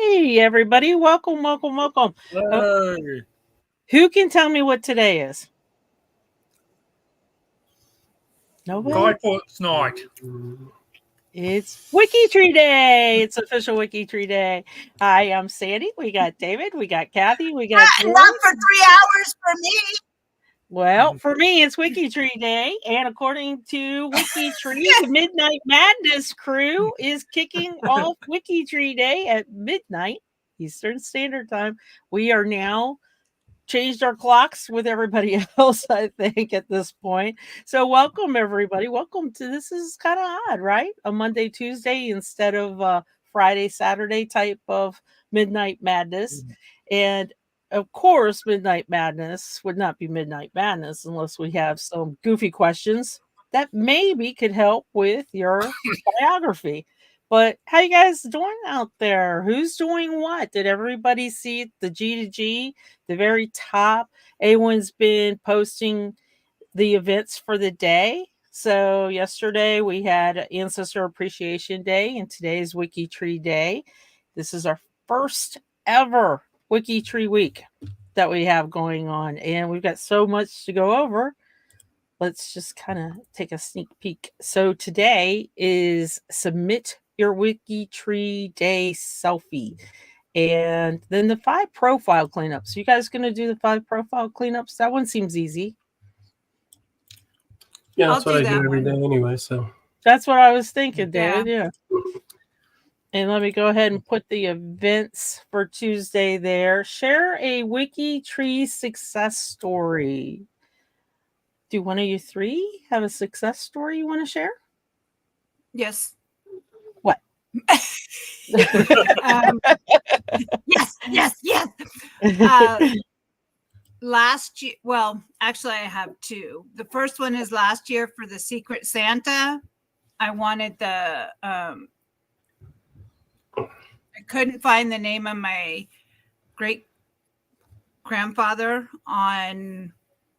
Hey, everybody. Welcome, welcome, welcome. Hey. Who can tell me what today is? Nobody? Guy Fawkes night. It's WikiTree Day. It's official WikiTree Day. Hi, I'm Sandy. We got David. We got Kathy. We got Jerry. Not for 3 hours for me. Well, for me, it's WikiTree Day. And according to WikiTree, the Midnight Madness crew is kicking off WikiTree Day at midnight Eastern Standard Time. We are now changed our clocks with everybody else, I think, at this point. So welcome everybody. Welcome to this is kind of odd, right? A Monday, Tuesday instead of Friday, Saturday type of Midnight Madness. And of course, Midnight Madness would not be Midnight Madness unless we have some goofy questions that maybe could help with your biography. But how you guys doing out there? Who's doing what? Did everybody see the G to G? The very top. Everyone's been posting the events for the day. So yesterday we had Ancestor Appreciation Day, and today is WikiTree Day. This is our first ever WikiTree week that we have going on, and we've got so much to go over. Let's just kind of take a sneak peek. So today is Submit Your WikiTree Day Selfie. And then the 5 profile cleanups. You guys gonna do the 5 profile cleanups? That one seems easy. Yeah, that's what I do every day anyway. So that's what I was thinking, David. Yeah. And let me go ahead and put the events for Tuesday there. Share a WikiTree success story. Do one of you 3 have a success story you want to share? Yes. What? Yes. Last year, well, actually, I have 2. The first one is last year for the Secret Santa. I wanted the, I couldn't find the name of my great grandfather on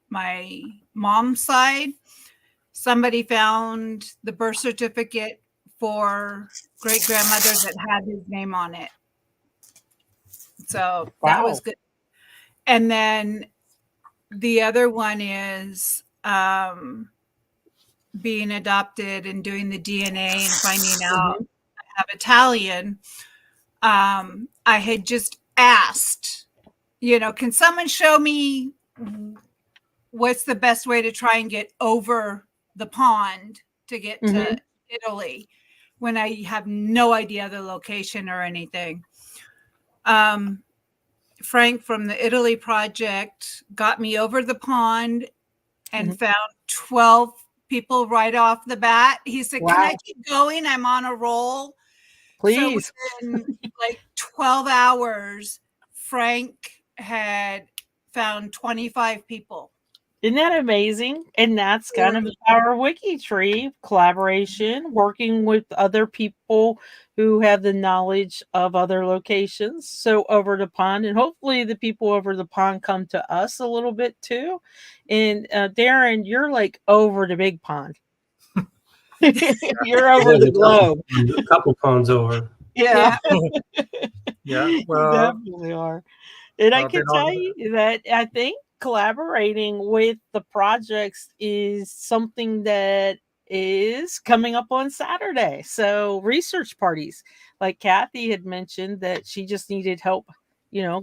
my mom's side. Somebody found the birth certificate for great grandmother that had his name on it. So that was good. And then the other one is being adopted and doing the DNA and finding out I have Italian. I had just asked, can someone show me what's the best way to try and get over the pond to get to Italy when I have no idea the location or anything. Frank from the Italy project got me over the pond and found 12 people right off the bat. He said, Can I keep going? I'm on a roll. Please. So within like 12 hours, Frank had found 25 people. Isn't that amazing? And that's kind of the power of WikiTree, collaboration, working with other people who have the knowledge of other locations. So over the pond, and hopefully the people over the pond come to us a little bit too. And Darren, you're like over the big pond. You're over the globe. A couple ponds over. Yeah. Yeah, well, you definitely are. And I can tell you that I think collaborating with the projects is something that is coming up on Saturday. So research parties, like Kathy had mentioned that she just needed help,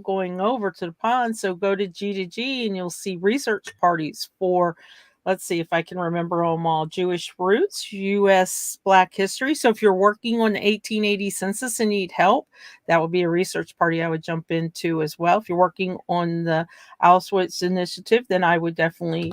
going over to the pond. So go to G2G and you'll see research parties for, let's see if I can remember them all. Jewish roots, U.S. Black history. So if you're working on the 1880 census and need help, that would be a research party I would jump into as well. If you're working on the Auschwitz initiative, then I would definitely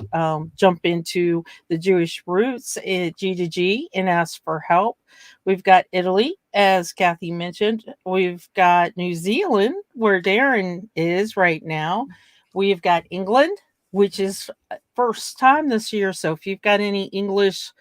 jump into the Jewish roots at G2G and ask for help. We've got Italy, as Kathy mentioned. We've got New Zealand, where Darren is right now. We've got England, which is first time this year. So if you've got any English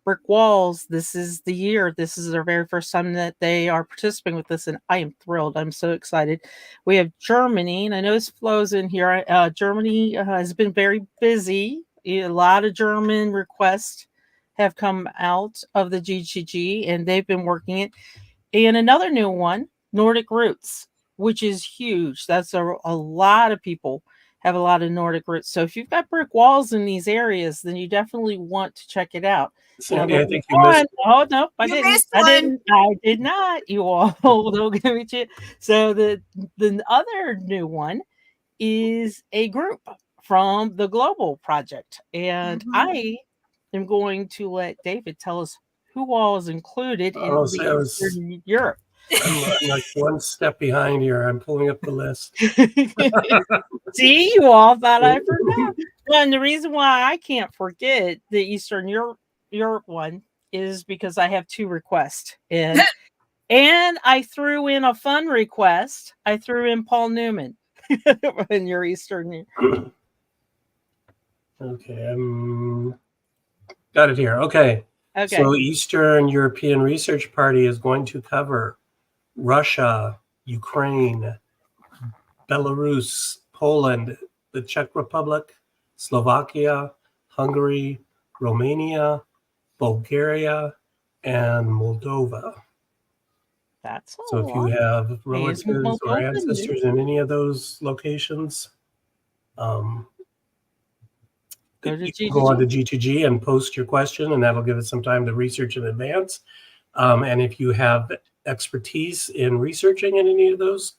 brick walls, this is the year. This is their very first time that they are participating with this, and I am thrilled. I'm so excited. We have Germany, and I know this flows in here. Germany has been very busy. A lot of German requests have come out of the GGG, and they've been working it. And another new one Nordic roots, which is huge. That's a lot of people have a lot of Nordic roots. So if you've got brick walls in these areas, then you definitely want to check it out. Sandy, I think you missed. Oh no, I You didn't. missed I one. didn't. I did not. You all don't give me shit. So the other new one is a group from the Global Project, and I am going to let David tell us who all is included in Eastern Europe. I'm like one step behind here. I'm pulling up the list. See, you all thought I forgot. Well, and the reason why I can't forget the Eastern Europe one is because I have 2 requests. And I threw in a fun request. I threw in Paul Newman in your Eastern. Okay, got it here. Okay. So Eastern European Research Party is going to cover Russia, Ukraine, Belarus, Poland, the Czech Republic, Slovakia, Hungary, Romania, Bulgaria, and Moldova. That's so if you have relatives or ancestors in any of those locations, you can go on to G2G and post your question, and that'll give us some time to research in advance. And if you have expertise in researching in any of those,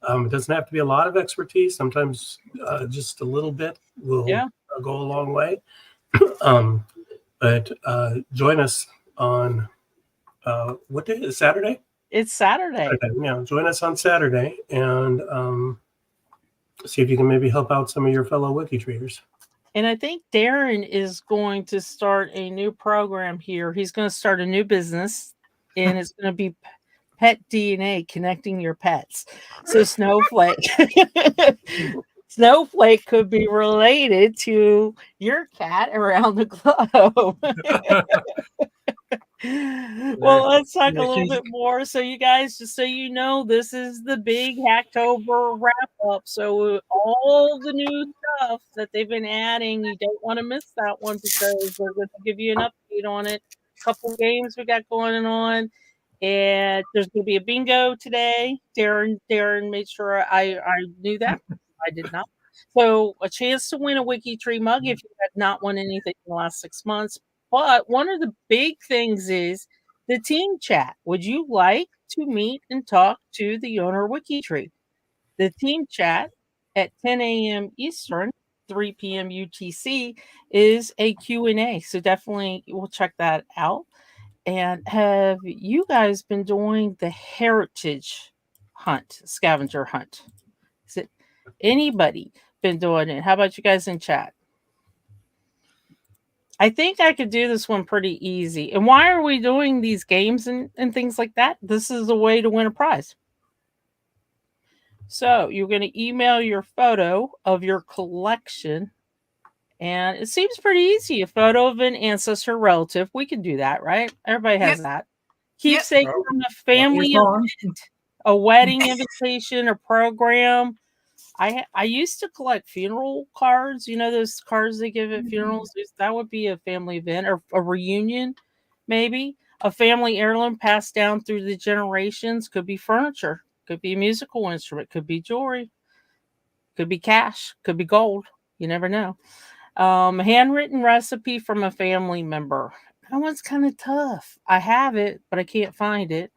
it doesn't have to be a lot of expertise. Sometimes just a little bit will go a long way. But join us on what day is Saturday? It's Saturday. Yeah, join us on Saturday and see if you can maybe help out some of your fellow WikiTreeers. And I think Darren is going to start a new program here. He's going to start a new business, and it's going to be Pet DNA, connecting your pets. So Snowflake. Snowflake could be related to your cat around the globe. Well, let's talk a little bit more. So you guys, just so you know, this is the big Hacktober wrap up. So all the new stuff that they've been adding, you don't want to miss that one because we're going to give you an update on it. A couple games we got going on. And there's going to be a bingo today. Darren made sure I knew that. I did not. So a chance to win a WikiTree mug if you have not won anything in the last 6 months. But one of the big things is the team chat. Would you like to meet and talk to the owner of WikiTree? The team chat at 10 a.m. Eastern, 3 p.m. UTC is a Q&A. So definitely we'll check that out. And have you guys been doing the heritage hunt, scavenger hunt? Is it anybody been doing it? How about you guys in chat? I think I could do this one pretty easy. And why are we doing these games and things like that? This is a way to win a prize. So you're going to email your photo of your collection. And it seems pretty easy. A photo of an ancestor relative. We can do that, right? Everybody has that. Keepsake from a family event, a wedding invitation, a program. I used to collect funeral cards. You know those cards they give at funerals? That would be a family event or a reunion, maybe. A family heirloom passed down through the generations. Could be furniture. Could be a musical instrument. Could be jewelry. Could be cash. Could be gold. You never know. A handwritten recipe from a family member. That one's kind of tough. I have it, but I can't find it.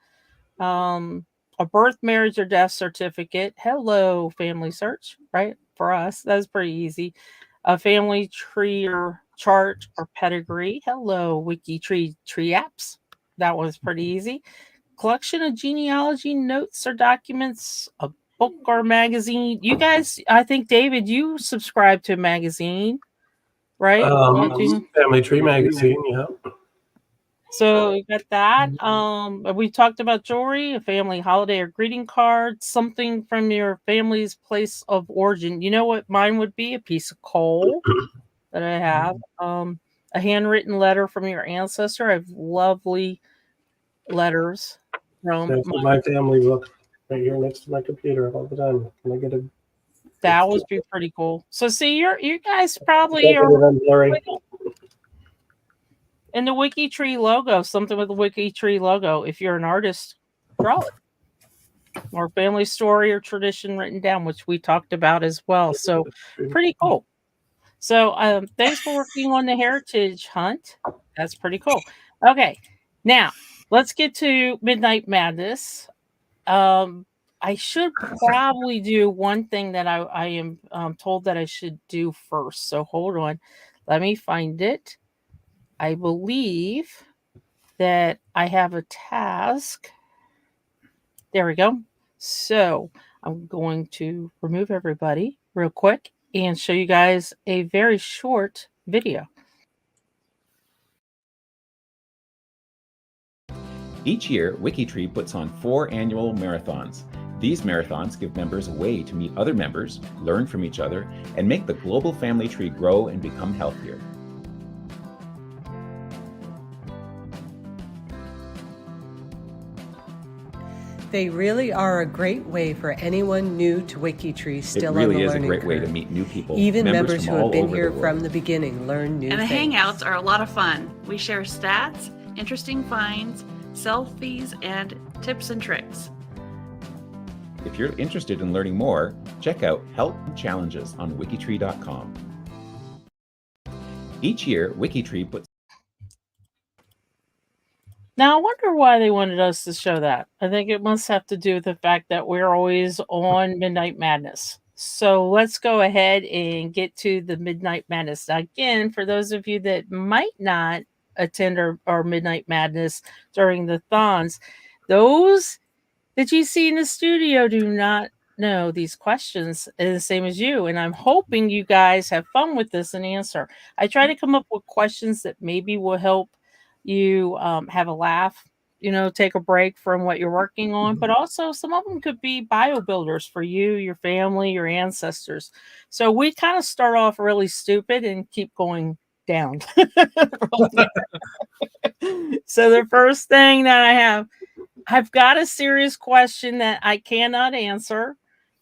A birth, marriage, or death certificate. Hello, family search, right? For us, that's pretty easy. A family tree or chart or pedigree. Hello, WikiTree tree apps. That one's pretty easy. Collection of genealogy notes or documents. A book or magazine. You guys, I think, David, you subscribe to a magazine, right? Family Tree magazine, yeah. So you got that. We talked about jewelry, a family holiday or greeting card, something from your family's place of origin. You know what mine would be? A piece of coal that I have. A handwritten letter from your ancestor. I have lovely letters from my family book right here next to my computer all the time. Can I get a? That would be pretty cool. So see, you guys probably are. And the WikiTree logo, something with the WikiTree logo. If you're an artist, draw it. or family story or tradition written down, which we talked about as well. So pretty cool. So thanks for working on the heritage hunt. That's pretty cool. Okay, now let's get to Midnight Madness. I should probably do one thing that I am told that I should do first. So hold on. Let me find it. I believe that I have a task. There we go. So I'm going to remove everybody real quick and show you guys a very short video. Each year, WikiTree puts on 4 annual marathons. These marathons give members a way to meet other members, learn from each other, and make the global family tree grow and become healthier. They really are a great way for anyone new to WikiTree still It really on the is a learning great way curve. to meet new people. Even members from who have all been over here the from world. the beginning learn new And the things. Hangouts are a lot of fun. We share stats, interesting finds, selfies, and tips and tricks. If you're interested in learning more, check out Help and Challenges on wikitree.com. Each year, WikiTree puts Now, I wonder why they wanted us to show that. I think it must have to do with the fact that we're always on Midnight Madness. So let's go ahead and get to the Midnight Madness. Now, again, for those of you that might not attend our Midnight Madness during the thons, those that you see in the studio do not know these questions is the same as you. And I'm hoping you guys have fun with this and answer. I try to come up with questions that maybe will help you have a laugh, take a break from what you're working on, but also some of them could be bio builders for you, your family, your ancestors. So we kind of start off really stupid and keep going down. So the first thing that I've got a serious question that I cannot answer.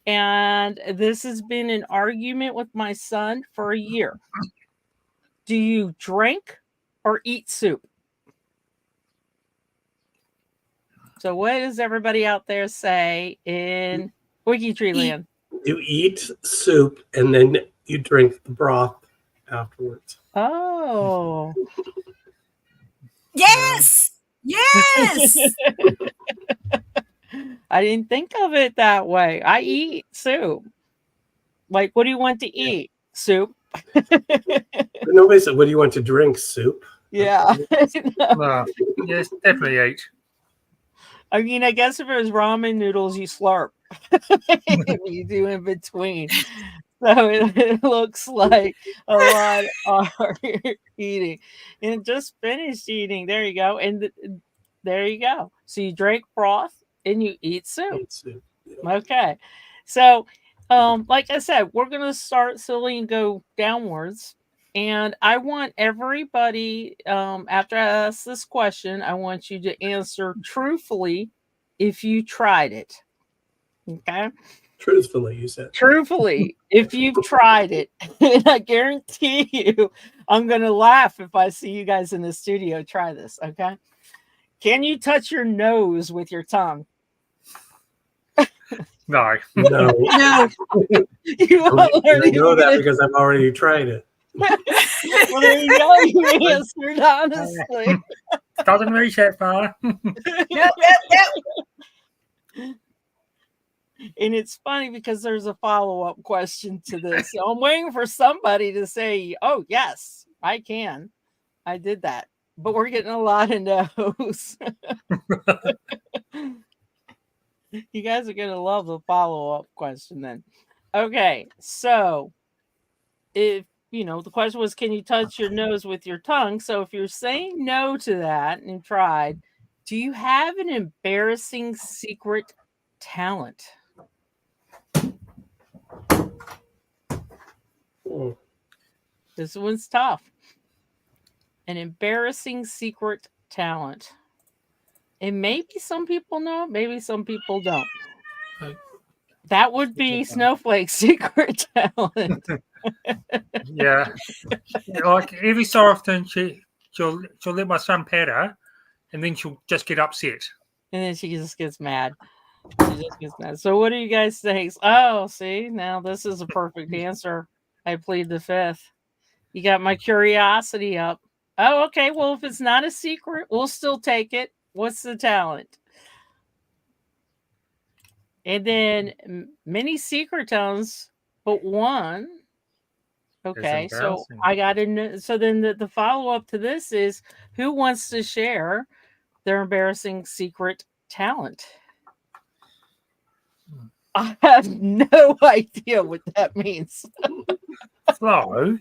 And this has been an argument with my son for a year. Do you drink or eat soup? So what does everybody out there say in WikiTree land? You eat soup and then you drink the broth afterwards. Oh. Yes. Yes. I didn't think of it that way. I eat soup. Like, what do you want to eat? Soup. Nobody said, what do you want to drink? Soup? Yeah. No, yes, definitely eat. I mean, I guess if it was ramen noodles, you slurp. You do in between. So it looks like a lot are eating. And just finished eating. There you go. And there you go. So you drink broth and you eat soup. Yeah. Okay. So, like I said, we're going to start slowly and go downwards. And I want everybody, after I ask this question, I want you to answer truthfully if you tried it. Okay. Truthfully, you said. Truthfully, if you've tried it. And I guarantee you, I'm going to laugh if I see you guys in the studio try this. Okay. Can you touch your nose with your tongue? No. No. No. You I already know that because I've already tried it. Well, there you go. You answered honestly. Doesn't reach that far. No. And it's funny because there's a follow-up question to this. So I'm waiting for somebody to say, oh, yes, I can. I did that. But we're getting a lot of no's. You guys are going to love the follow-up question then. Okay, so if, the question was, can you touch your nose with your tongue? So if you're saying no to that and tried, do you have an embarrassing secret talent? This one's tough. An embarrassing secret talent. And maybe some people know, maybe some people don't. That would be Snowflake's secret talent. Yeah. Like every so often she'll let my son pet her and then she'll just get upset. And then she just gets mad. She just gets mad. So what do you guys think? Oh, see, now this is a perfect answer. I plead the fifth. You got my curiosity up. Oh, okay. Well, if it's not a secret, we'll still take it. What's the talent? And then many secret talents, but one. Okay, so embarrassing. I got to know. So then the follow up to this is, who wants to share their embarrassing secret talent? I have no idea what that means. Flo,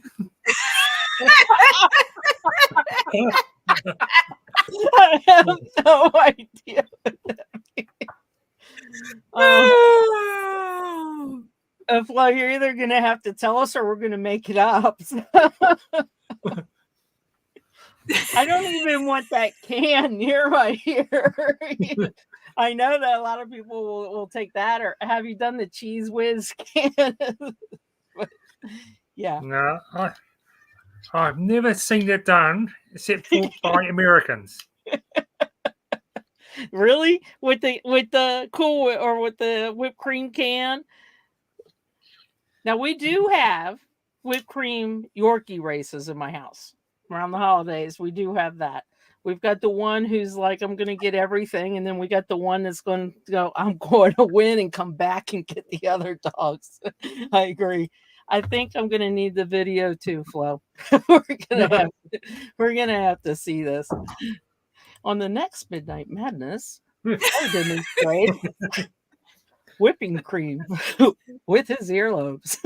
I have no idea what that means. Flo, you're either going to have to tell us or we're going to make it up. I don't even want that can near my ear. I know that a lot of people will take that. Or have you done the Cheese Whiz can? But, yeah. no, I've never seen it done except for by Americans. Really? With the Cool or with the whipped cream can? Now we do have whipped cream Yorkie races in my house around the holidays. We do have that. We've got the one who's like, I'm going to get everything. And then we got the one that's going to go, I'm going to win and come back and get the other dogs. I agree. I think I'm going to need the video too, Flo. We're going to have to see this. On the next Midnight Madness, I demonstrate whipping cream with his earlobes.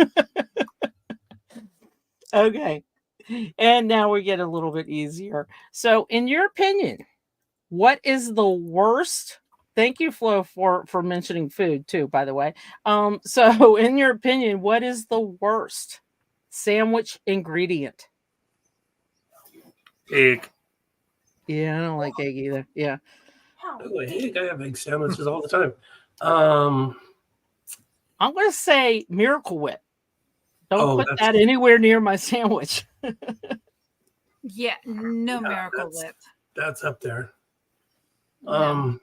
Okay. And now we get a little bit easier. So, in your opinion, what is the worst? Thank you, Flo, for mentioning food too, by the way. So in your opinion, what is the worst sandwich ingredient? Egg. Yeah, I don't like egg either. Yeah. Oh, egg. I have egg sandwiches all the time. I'm going to say Miracle Whip. Don't put that's- that anywhere near my sandwich. Yeah, no Miracle Whip. That's up there. No.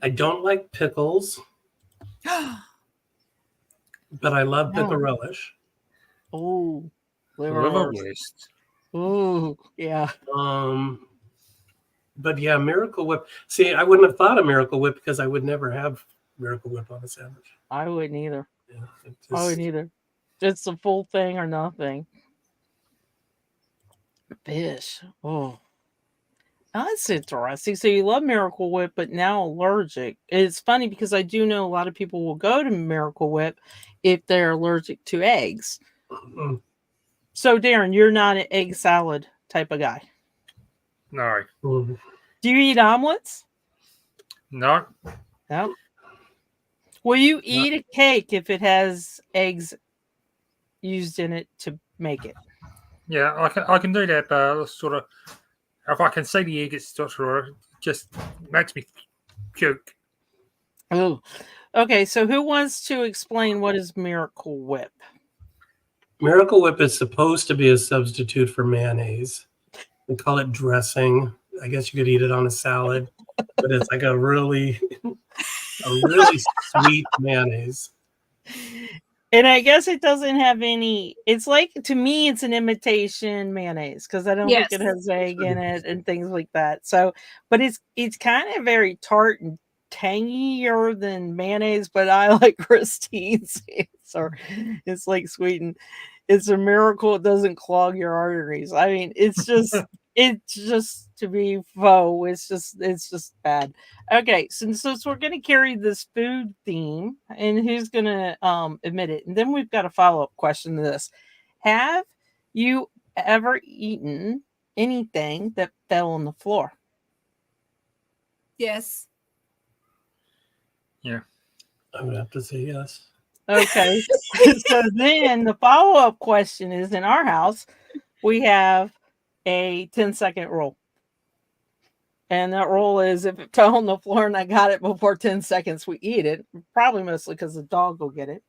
I don't like pickles, but I love pickle relish. Oh, Liverwurst. Oh, yeah. But yeah, Miracle Whip. See, I wouldn't have thought of Miracle Whip because I would never have Miracle Whip on a sandwich. I wouldn't either. Yeah, I wouldn't either. It's a full thing or nothing. Fish. Oh. That's interesting. So you love Miracle Whip, but now allergic. It's funny because I do know a lot of people will go to Miracle Whip if they're allergic to eggs. Mm-hmm. So Darren, you're not an egg salad type of guy. No. Mm-hmm. Do you eat omelets? No. No. Will you eat a cake if it has eggs used in it to make it? Yeah, I can do that, but sort of if I can see the egg, it's sort of just makes me puke. Oh, okay. So who wants to explain what is Miracle Whip? Miracle Whip is supposed to be a substitute for mayonnaise. We call it dressing. I guess you could eat it on a salad, but it's like a really sweet mayonnaise. And I guess it doesn't have any. It's like, to me, it's an imitation mayonnaise because I don't think it has egg in it and things like that. So, but it's kind of very tart and tangier than mayonnaise. But I like Christine's answer. It's like sweetened. It's a miracle it doesn't clog your arteries. I mean, it's just to be faux. It's just bad. Okay, so we're gonna carry this food theme, and who's gonna admit it? And then we've got a follow-up question to this. Have you ever eaten anything that fell on the floor? Yes. Yeah. I would have to say yes. Okay. So then the follow-up question is, in our house, we have a 10-second rule. And that rule is if it fell on the floor and I got it before 10 seconds, we eat it. Probably mostly because the dog will get it.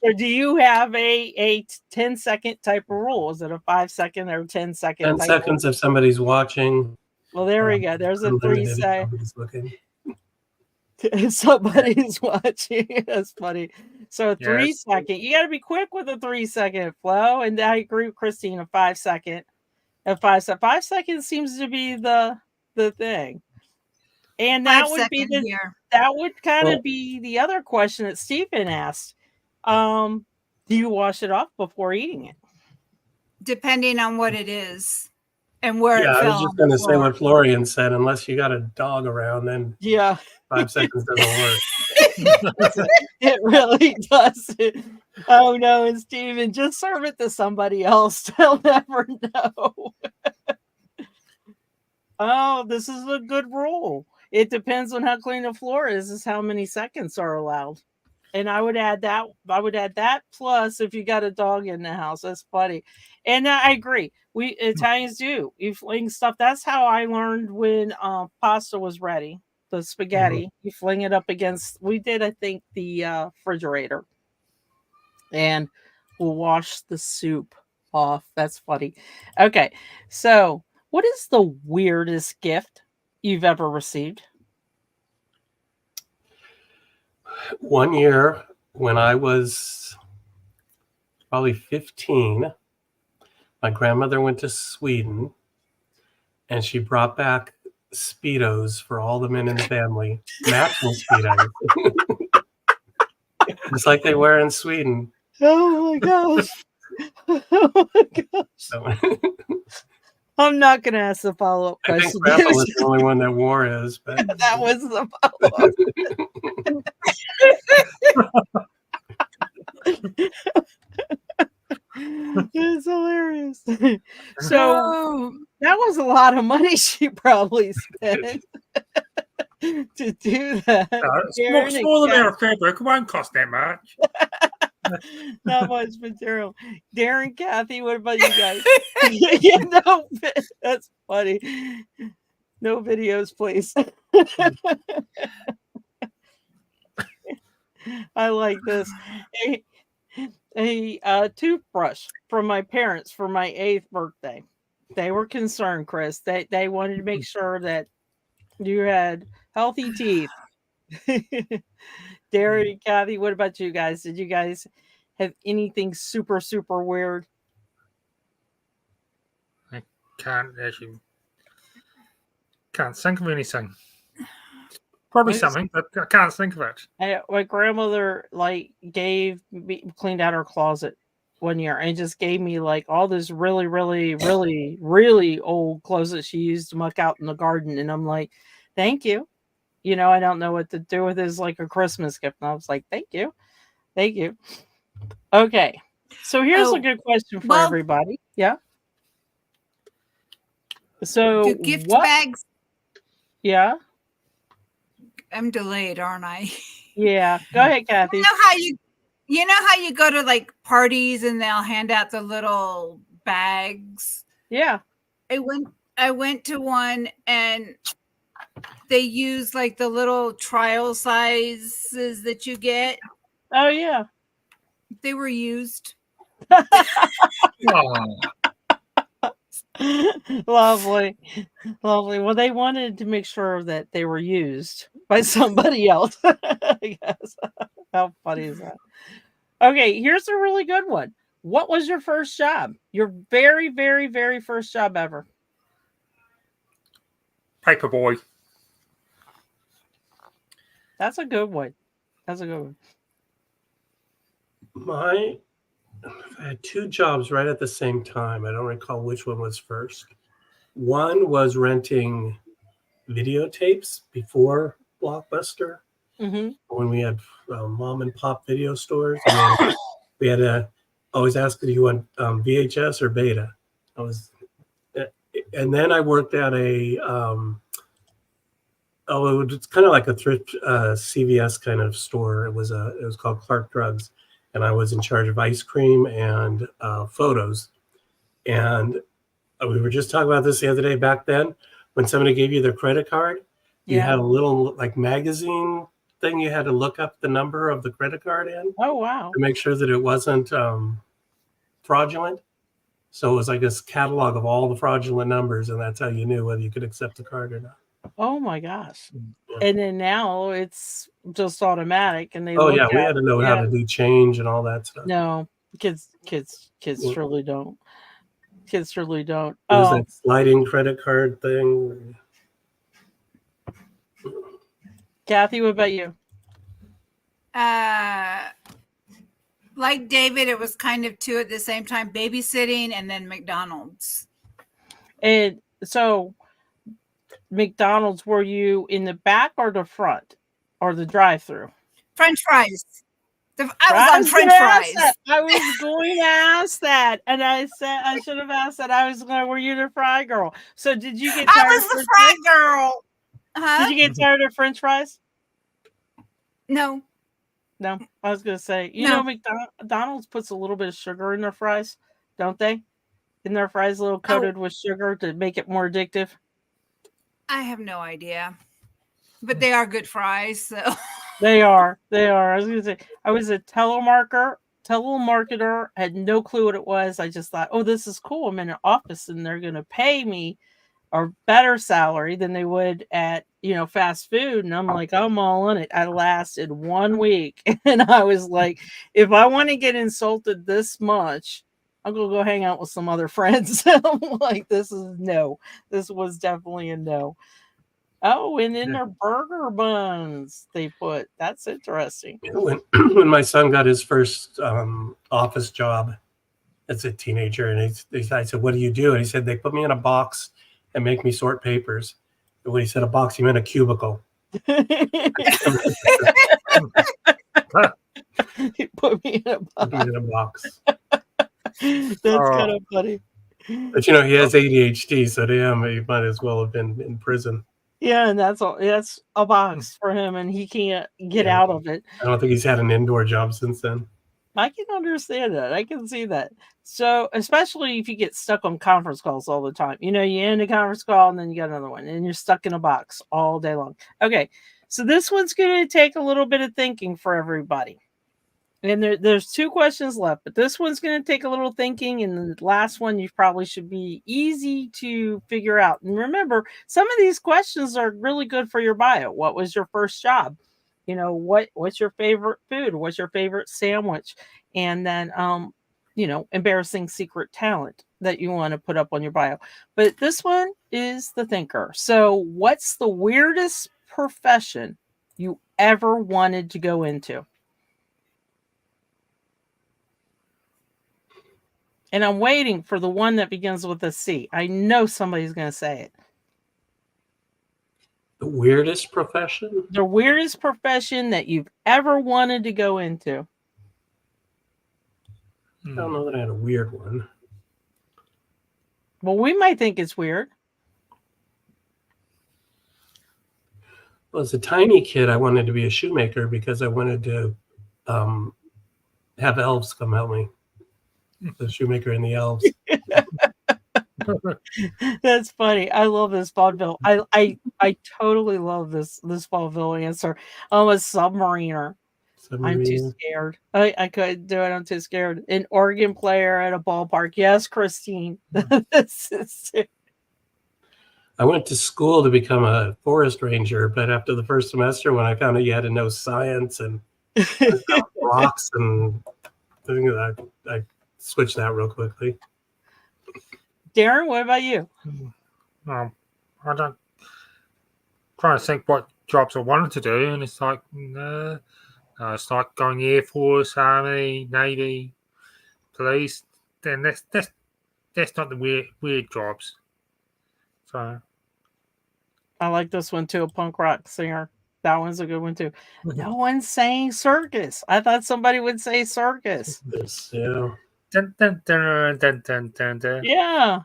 So do you have a 10-second type of rule? Is it a 5-second or 10-second? 10 seconds if somebody's watching. Well, there we go. There's a 3 second. Somebody's watching. That's funny. So 3 Yes. second. You got to be quick with a 3 second flow. And I agree with Christine. A 5 second. A 5 seconds seems to be the thing. And 5 that would be second here. that would kind Well- of be the other question that Stephen asked. Do you wash it off before eating it? Depending on what it is and where Yeah, it I fell was just on going the to say floor. what Florian said. Unless you got a dog around, then Yeah, 5 seconds doesn't work. it really does. Oh no, and Stephen, just serve it to somebody else. They'll never know. Oh, this is a good rule. It depends on how clean the floor is how many seconds are allowed. And I would add that plus if you got a dog in the house. That's funny. And I agree. We Italians do. You fling stuff. That's how I learned when pasta was ready. The spaghetti. You fling it up against we did, I think, the refrigerator. And we'll wash the soup off. That's funny. Okay. So what is the weirdest gift you've ever received? One year when I was probably 15, my grandmother went to Sweden and she brought back Speedos for all the men in the family, matching Speedos. Just like they wear in Sweden. Oh my gosh. Oh my gosh. So, I'm not going to ask the follow-up I think question. Grandpa was the only one that wore his. But That was the follow-up. It's hilarious. So Oh, that was a lot of money she probably spent to do that. Darren and Small amount Kathy- of fabric. It won't cost that much. Not much material. Darren, Kathy, what about you guys? Yeah, no, that's funny. No videos, please. I like this. A toothbrush from my parents for my 8th birthday. They were concerned, Chris. They wanted to make sure that you had healthy teeth. Darren and Kathy, what about you guys? Did you guys have anything super, super weird? Can't think of anything. Probably What is- something, but I can't think of it. My grandmother cleaned out her closet one year and just gave me like all this really, really, really, really old clothes that she used to muck out in the garden. And I'm like, thank you. You know, I don't know what to do with it as like a Christmas gift. And I was like, thank you. Thank you. Okay. So here's a good question for everybody. Yeah. So do gift bags? Yeah. I'm delayed, aren't I? Yeah. Go ahead, Kathy. You know how you go to like parties and they'll hand out the little bags? Yeah. I went to one and they use like the little trial sizes that you get. Oh yeah. They were used. Oh, Lovely. Well, they wanted to make sure that they were used by somebody else, I guess. How funny is that? Okay, here's a really good one. What was your first job? Your very, very, very first job ever? Paperboy. That's a good one. That's a good one. I had 2 jobs right at the same time. I don't recall which one was first. One was renting videotapes before Blockbuster, when we had mom and pop video stores. And we had to always ask, do you want VHS or beta? And then I worked at a it's kind of like a thrift CVS kind of store. It was called Clark Drugs, and I was in charge of ice cream and photos. And we were just talking about this the other day. Back then, when somebody gave you their credit card, you had a little like magazine thing. You had to look up the number of the credit card in. Oh wow! To make sure that it wasn't fraudulent. So it was like this catalog of all the fraudulent numbers, and that's how you knew whether you could accept the card or not. Oh my gosh. Yeah. And then now it's just automatic and they Oh look yeah, we at had to know it. how Yeah. to do change and all that stuff. No, kids Yeah. truly don't. Kids truly don't. What is Oh, that sliding credit card thing? Kathy, what about you? Like David, it was kind of two at the same time, babysitting and then McDonald's. And so McDonald's, were you in the back or the front or the drive-through? French fries. I was on French fries. I was going to ask that, and I said I should have asked that. I was going, were you the fry girl? So did you get tired? I was the fry girl. Huh? Did you get tired of French fries? No. No, I was going to say, you No. know, McDonald's puts a little bit of sugar in their fries, don't they? In their fries, a little coated with sugar to make it more addictive. I have no idea, but they are good fries. So They are. I was going to say, I was a telemarketer, had no clue what it was. I just thought, oh, this is cool. I'm in an office and they're going to pay me a better salary than they would at, fast food. And I'm like, I'm all in it. I lasted 1 week and I was like, if I want to get insulted this much, I'm going to go hang out with some other friends. I'm like, this was definitely a no. Oh, and in their burger buns they put. That's interesting. When my son got his first office job as a teenager, and I said, "What do you do?" And he said, "They put me in a box and make me sort papers." And when he said a box, he meant a cubicle. He put me in a box. That's kind of funny. But he has ADHD, so to him, he might as well have been in prison. Yeah, and that's a box for him, and he can't get out of it. I don't think he's had an indoor job since then. I can understand that. I can see that. So, especially if you get stuck on conference calls all the time. You end a conference call, and then you got another one, and you're stuck in a box all day long. Okay, so this one's going to take a little bit of thinking for everybody. And there's 2 questions left, but this one's going to take a little thinking, and the last one you probably should be easy to figure out. And remember, some of these questions are really good for your bio. What was your first job? What's your favorite food? What's your favorite sandwich? And then, embarrassing secret talent that you want to put up on your bio. But this one is the thinker. So what's the weirdest profession you ever wanted to go into? And I'm waiting for the one that begins with a C. I know somebody's going to say it. The weirdest profession? The weirdest profession that you've ever wanted to go into. I don't know that I had a weird one. Well, we might think it's weird. Well, as a tiny kid, I wanted to be a shoemaker because I wanted to have elves come help me. The shoemaker and the elves. That's funny. I love this vaudeville. I totally love this vaudeville answer. I'm a submariner. I'm too scared. I couldn't do it. I'm too scared. An organ player at a ballpark. Yes, Christine. I went to school to become a forest ranger, but after the first semester, when I found out you had to know science and rocks and things, I switched that real quickly. Darren, what about you? I don't trying to think what jobs I wanted to do, and it's like it's like going Air Force, Army, Navy, Police. Then that's not the weird jobs. So I like this one too. A punk rock singer. That one's a good one too. No one's saying circus. I thought somebody would say circus. Yeah. Dun, dun, dun, dun, dun, dun, dun. Yeah.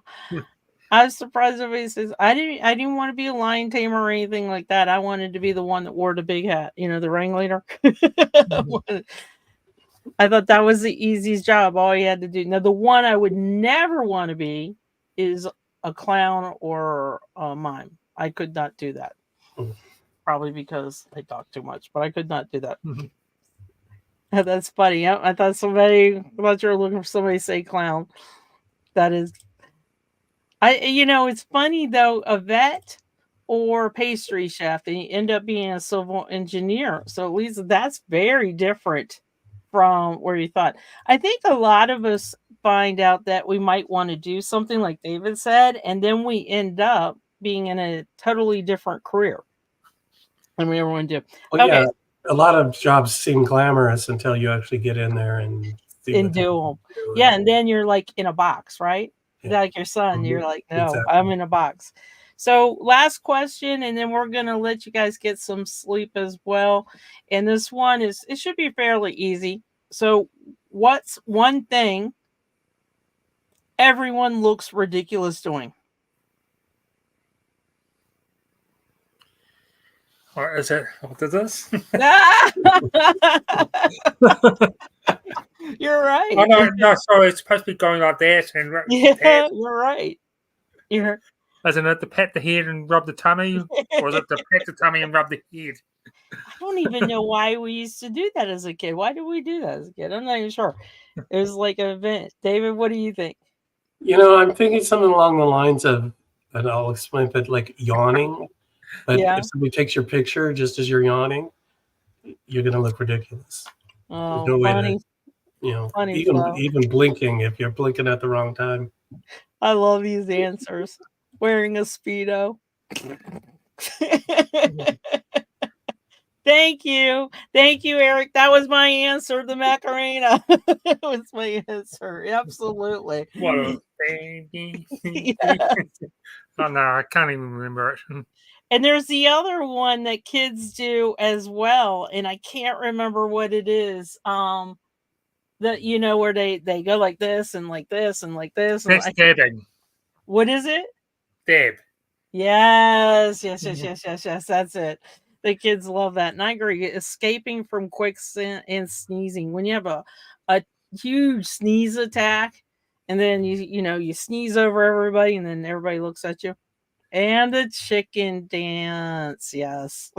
I was surprised everybody says I didn't want to be a lion tamer or anything like that. I wanted to be the one that wore the big hat, the ringleader. I thought that was the easiest job. All you had to do. Now, the one I would never want to be is a clown or a mime. I could not do that. Probably because I talk too much, but I could not do that. That's funny. I thought you were looking for somebody to say clown. That is, it's funny though. Yvette or pastry chef, and you end up being a civil engineer. So at least that's very different from where you thought. I think a lot of us find out that we might want to do something like David said, and then we end up being in a totally different career than we ever want to do. Well, Okay. yeah, a lot of jobs seem glamorous until you actually get in there and see And what do them. do. Yeah, and then you're like in a box, right? Yeah. Like your son, Mhm. you're like, no, Exactly. I'm in a box. So last question, and then we're gonna let you guys get some sleep as well. And this one it should be fairly easy. So what's one thing everyone looks ridiculous doing? Or is it? What is this? You're right. Oh no, sorry. It's supposed to be going like that, and Yeah, you're right. You're isn't it to pat the head and rub the tummy, or is it to pat the tummy and rub the head? I don't even know why we used to do that as a kid. Why did we do that as a kid? I'm not even sure. It was like an event. David, what do you think? You know, I'm thinking something along the lines of, and I'll explain, but like yawning. But Yeah. if somebody takes your picture just as you're yawning, you're going to look ridiculous. Oh, no way funny. to, you know, Funny even stuff. even blinking if you're blinking at the wrong time. I love these answers. Wearing a Speedo. Thank you. Thank you, Eric. That was my answer. The Macarena. That was my answer. Absolutely. What a baby. Yeah. Oh no, I can't even remember it. And there's the other one that kids do as well, and I can't remember what it is. That where they go like this and like this and like this. And That's dabbing. What is it? Dab. Yes. That's it. The kids love that. And I agree. Escaping from quicksand and sneezing. When you have a huge sneeze attack, and then you sneeze over everybody, and then everybody looks at you. And the chicken dance. Yes.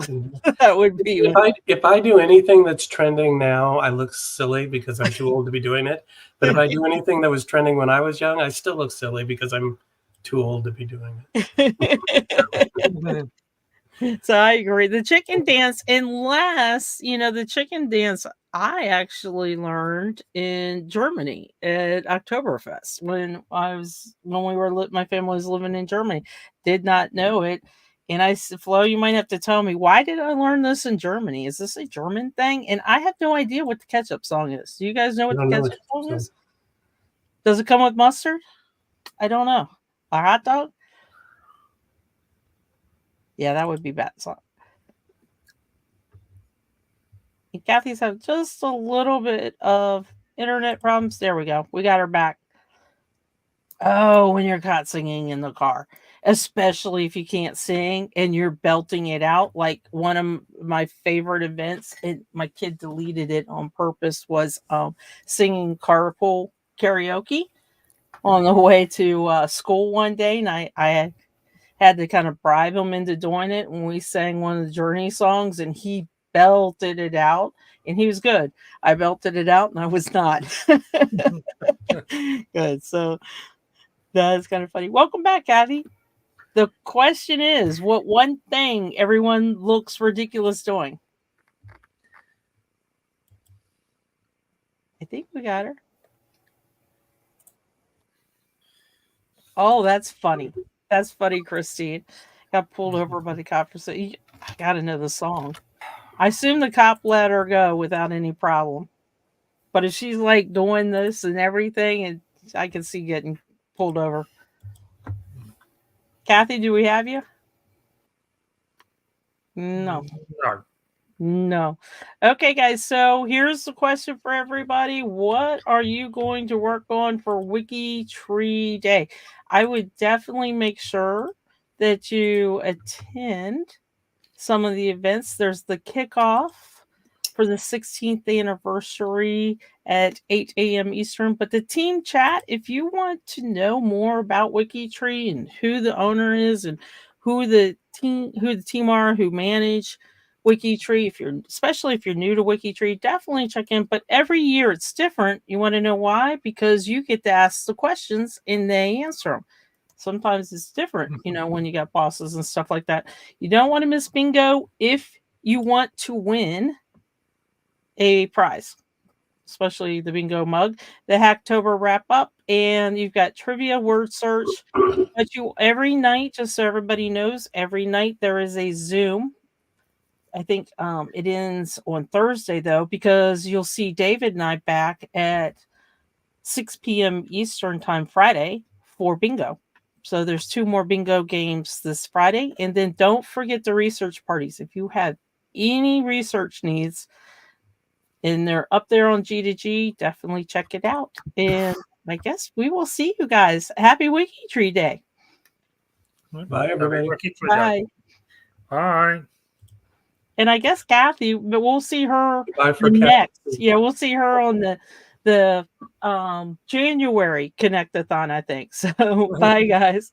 That would be. If I do anything that's trending now, I look silly because I'm too old to be doing it. But if I do anything that was trending when I was young, I still look silly because I'm too old to be doing it. So I agree. The chicken dance, unless, the chicken dance I actually learned in Germany at Oktoberfest when my family was living in Germany. Did not know it. And I said, Flo, you might have to tell me, why did I learn this in Germany? Is this a German thing? And I have no idea what the ketchup song is. Do you guys know what the ketchup song is? Does it come with mustard? I don't know. A hot dog? Yeah, that would be bad song. And Kathy's have just a little bit of internet problems. There we go. We got her back. Oh, when you're caught singing in the car, especially if you can't sing and you're belting it out. Like one of my favorite events, and my kid deleted it on purpose, was singing carpool karaoke on the way to school one day. And I had to kind of bribe him into doing it when we sang one of the Journey songs, and he belted it out, and he was good. I belted it out, and I was not. Good. So that's kind of funny. Welcome back, Kathy. The question is, what one thing everyone looks ridiculous doing? I think we got her. Oh, that's funny. That's funny, Christine. Got pulled over by the cop for saying, I got to know the song. I assume the cop let her go without any problem. But if she's like doing this and everything, and I can see getting pulled over. Kathy, do we have you? No. No. Okay, guys. So here's the question for everybody. What are you going to work on for WikiTree Day? I would definitely make sure that you attend some of the events. There's the kickoff for the 16th anniversary at 8 a.m. Eastern. But the team chat, if you want to know more about WikiTree and who the owner is and who the team are who manage WikiTree, especially if you're new to WikiTree, definitely check in. But every year it's different. You want to know why? Because you get to ask the questions and they answer them. Sometimes it's different, when you got bosses and stuff like that. You don't want to miss bingo if you want to win a prize, especially the bingo mug. The Hacktober wrap up, and you've got trivia, word search. But every night, just so everybody knows, every night there is a Zoom. I think it ends on Thursday, though, because you'll see David and I back at 6 p.m. Eastern time Friday for bingo. So there's 2 more bingo games this Friday. And then don't forget the research parties. If you have any research needs and they're up there on G2G, definitely check it out. And I guess we will see you guys. Happy WikiTree Day. Bye, everybody. Bye. Bye. And I guess Kathy, but we'll see her for next. Yeah, we'll see her on the January Connect-a-thon, I think. So bye, guys.